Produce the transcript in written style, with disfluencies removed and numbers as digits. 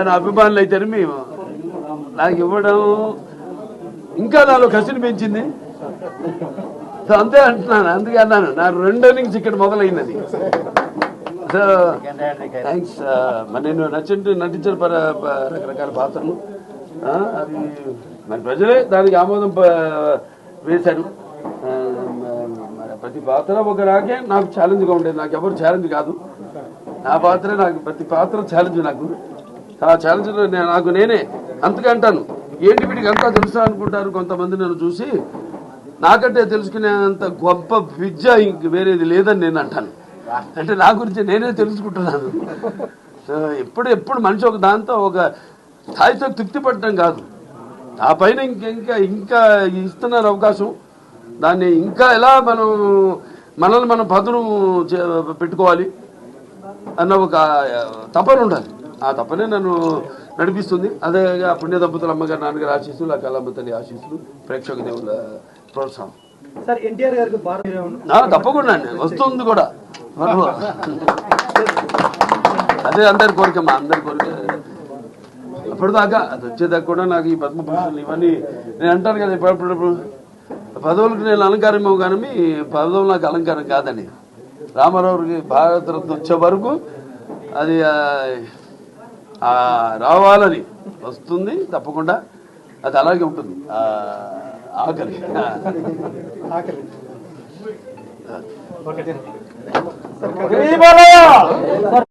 నా అభిమానులు అయితే మేము నాకు ఇవ్వడం ఇంకా నాలో కసిని పెంచింది. సో అంతే అంటున్నాను, అందుకే అన్నాను నా 2 innings ఇక్కడ మొదలైనది. So thanks. మరి నేను నటించిన రకరకాల పాత్రలు అది మరి ప్రజలే దానికి ఆమోదం వేశారు. ప్రతి పాత్ర ఒక నాకే నాకు ఛాలెంజ్గా ఉండేది. నాకు ఎవరు ఛాలెంజ్ కాదు, నా పాత్రే నాకు, ప్రతి పాత్ర ఛాలెంజ్ నాకు. ఆ ఛాలెంజ్లో నాకు నేనే అంతగా అంటాను, ఏంటి వీటికి అంతా తెలుసా అనుకుంటారు కొంతమంది నన్ను చూసి. నాకంటే తెలుసుకునేంత గొప్ప విద్య ఇంక వేరేది లేదని నేను అంటాను. అంటే నా గురించి నేనే తెలుసుకుంటున్నాను. సో ఎప్పుడు మనిషి ఒక దాంతో ఒక స్థాయితో తృప్తి పడటం కాదు, ఆ పైన ఇంకా ఇస్తున్నారు అవకాశం. దాన్ని ఇంకా ఎలా మనల్ని మనం పదును పెట్టుకోవాలి అన్న ఒక తపన ఉండాలి. ఆ తపనే నన్ను నడిపిస్తుంది. అదే పుణ్య దంపతుల అమ్మగారు నాన్నగారు ఆశీస్సులు, ఆ కళమ్మ తల్లి ఆశీస్సులు, ప్రేక్షక దేవుల ప్రోత్సాహం. తప్పకుండా అండి, వస్తుంది కూడా. అదే అందరి కోరికమ్మా, అందరి కోరిక. అప్పటిదాకా అది వచ్చేదాకా కూడా నాకు ఈ పద్మభూషణ్ ఇవన్నీ నేను అంటాను కదా, ఇప్పుడు పదవులకు నేను అలంకారం ఇవ్వవు, కానీ పదవులు నాకు అలంకారం కాదని. రామారావుకి భారతరత్న వచ్చే వరకు అది రావాలని వస్తుంది తప్పకుండా, అది అలాగే ఉంటుంది. ఆకలి